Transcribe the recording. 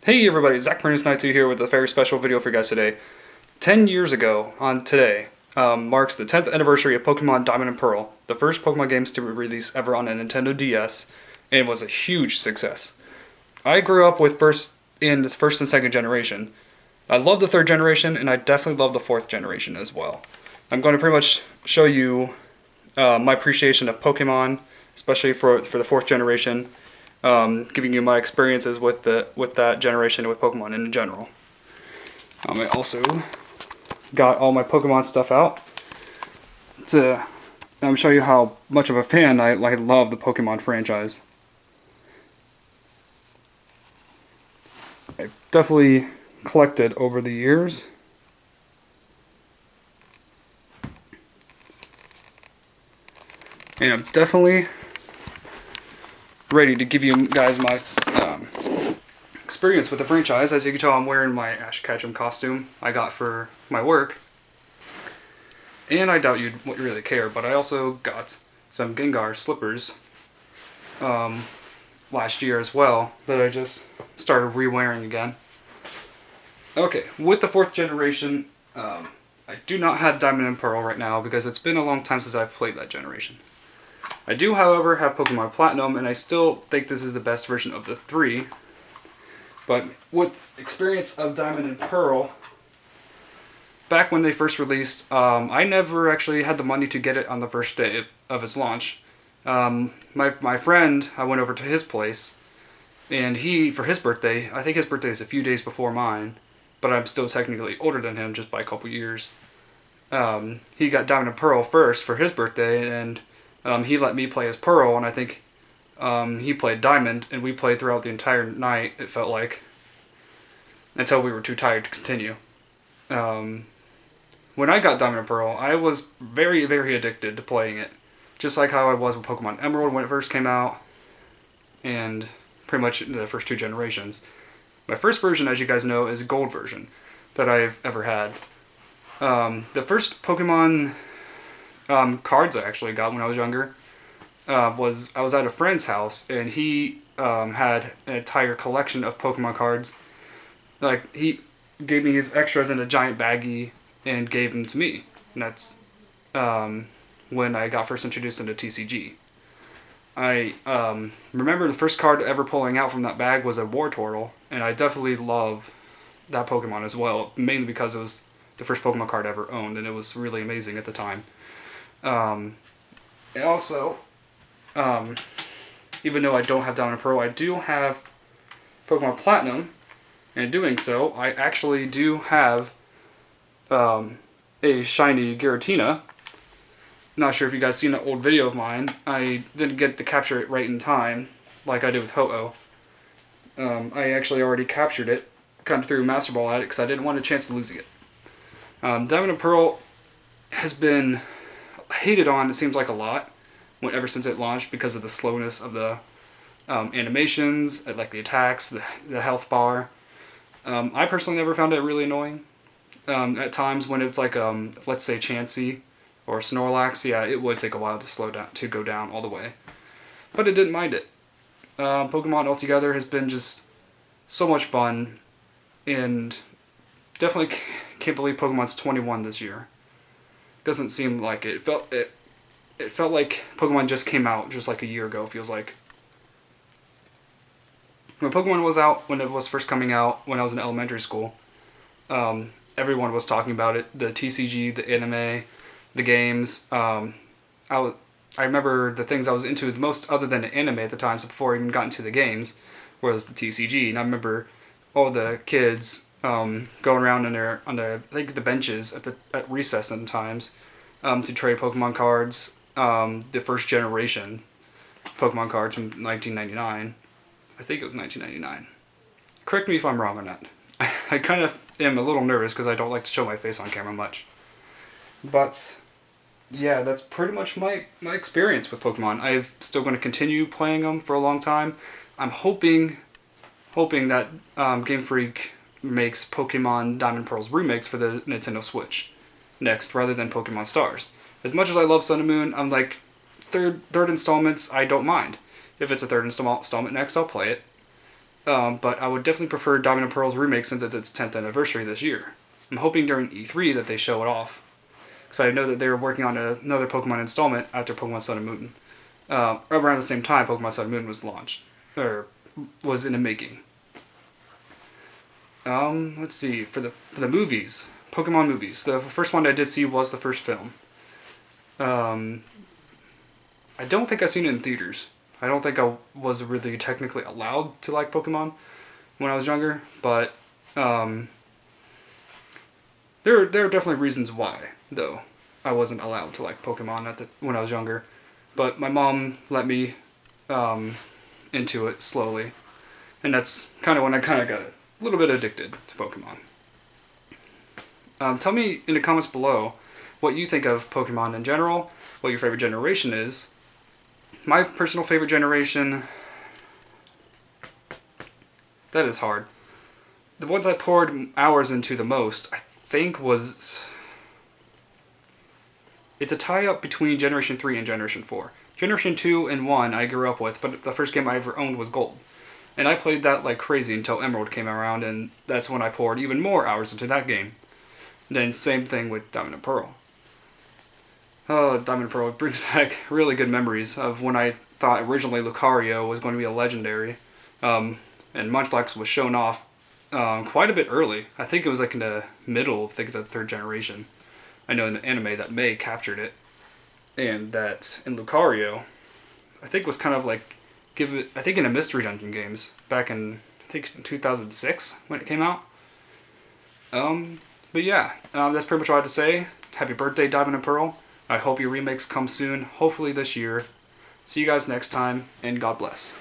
Hey everybody, Zach Prentice92 here with a very special video for you guys today. 10 years ago on today marks the 10th anniversary of Pokemon Diamond and Pearl, the first Pokemon games to be released ever on a Nintendo DS, and was a huge success. I grew up with first and second generation. I love the third generation, and I definitely love the fourth generation as well. I'm going to pretty much show you my appreciation of Pokemon, especially for the fourth generation. Giving you my experiences with that generation and with Pokemon in general. I also got all my Pokemon stuff out to show you how much of a fan I love the Pokemon franchise. I've definitely collected over the years. And I'm definitely ready to give you guys my experience with the franchise. As you can tell, I'm wearing my Ash Ketchum costume I got for my work. And I doubt you'd really care, but I also got some Gengar slippers last year as well that I just started re-wearing again. Okay, with the fourth generation, I do not have Diamond and Pearl right now because it's been a long time since I've played that generation. I do, however, have Pokemon Platinum, and I still think this is the best version of the three. But with experience of Diamond and Pearl, back when they first released, I never actually had the money to get it on the first day of its launch. My friend, I went over to his place, and for his birthday, I think his birthday is a few days before mine, but I'm still technically older than him just by a couple years. He got Diamond and Pearl first for his birthday, and he let me play as Pearl, and I think he played Diamond, and we played throughout the entire night, it felt like, until we were too tired to continue. When I got Diamond and Pearl, I was very, very addicted to playing it, just like how I was with Pokemon Emerald when it first came out, and pretty much the first two generations. My first version, as you guys know, is a Gold version that I've ever had. The first Pokemon cards I actually got when I was younger I was at a friend's house, and he had an entire collection of Pokemon cards. Like, he gave me his extras in a giant baggie and gave them to me. And that's when I got first introduced into TCG. I remember the first card ever pulling out from that bag was a Wartortle, and I definitely love that Pokemon as well, mainly because it was the first Pokemon card I ever owned, and it was really amazing at the time. And also, even though I don't have Diamond and Pearl, I do have Pokemon Platinum, and in doing so, I actually do have a shiny Giratina. Not sure if you guys seen an old video of mine. I didn't get to capture it right in time, like I did with Ho-Oh. I actually already captured it, kind of threw a Master Ball at it because I didn't want a chance of losing it. Diamond and Pearl has been hated on, it seems like, a lot ever since it launched because of the slowness of the animations, like the attacks, the health bar. I personally never found it really annoying. At times when it's like, let's say Chansey or Snorlax, yeah, it would take a while to go down all the way. But it didn't mind it. Pokemon altogether has been just so much fun, and definitely can't believe Pokemon's 21 this year. Doesn't seem like it. It felt like Pokemon just came out just like a year ago, feels like. When Pokemon was out, when it was first coming out, when I was in elementary school, everyone was talking about it. The TCG, the anime, the games. I remember the things I was into the most, other than the anime at the time, so before I even got into the games, was the TCG. And I remember all the kids going around on the benches at recess at times to trade Pokemon cards. The first generation Pokemon cards from 1999. I think it was 1999. Correct me if I'm wrong or not. I kind of am a little nervous because I don't like to show my face on camera much. But yeah, that's pretty much my experience with Pokemon. I'm still going to continue playing them for a long time. I'm hoping that Game Freak makes Pokemon Diamond and Pearl's remakes for the Nintendo Switch next, rather than Pokemon Stars. As much as I love Sun and Moon, I'm like, third installments, I don't mind. If it's a third installment next, I'll play it. But I would definitely prefer Diamond and Pearl's remake since it's its 10th anniversary this year. I'm hoping during E3 that they show it off. Because I know that they were working on another Pokemon installment after Pokemon Sun and Moon. Around the same time Pokemon Sun and Moon was launched. Or was in the making. Let's see. For the movies. Pokemon movies. The first one I did see was the first film. I don't think I've seen it in theaters. I don't think I was really technically allowed to like Pokemon when I was younger, but there are definitely reasons why, though, I wasn't allowed to like Pokemon when I was younger. But my mom let me into it slowly, and that's kind of when I kind of got a little bit addicted to Pokemon. Tell me in the comments below what you think of Pokemon in general, what your favorite generation is. My personal favorite generation, that is hard. The ones I poured hours into the most, I think it's a tie-up between Generation 3 and Generation 4. Generation 2 and 1 I grew up with, but the first game I ever owned was Gold. And I played that like crazy until Emerald came around, and that's when I poured even more hours into that game. Then same thing with Diamond and Pearl. Oh, Diamond and Pearl brings back really good memories of when I thought originally Lucario was going to be a legendary. And Munchlax was shown off quite a bit early. I think it was like in the middle of the third generation. I know in the anime that May captured it. And that in Lucario, I think was kind of like, I think in the Mystery Dungeon games back in, I think 2006 when it came out. But yeah, that's pretty much all I had to say. Happy birthday, Diamond and Pearl. I hope your remakes come soon, hopefully this year. See you guys next time, and God bless.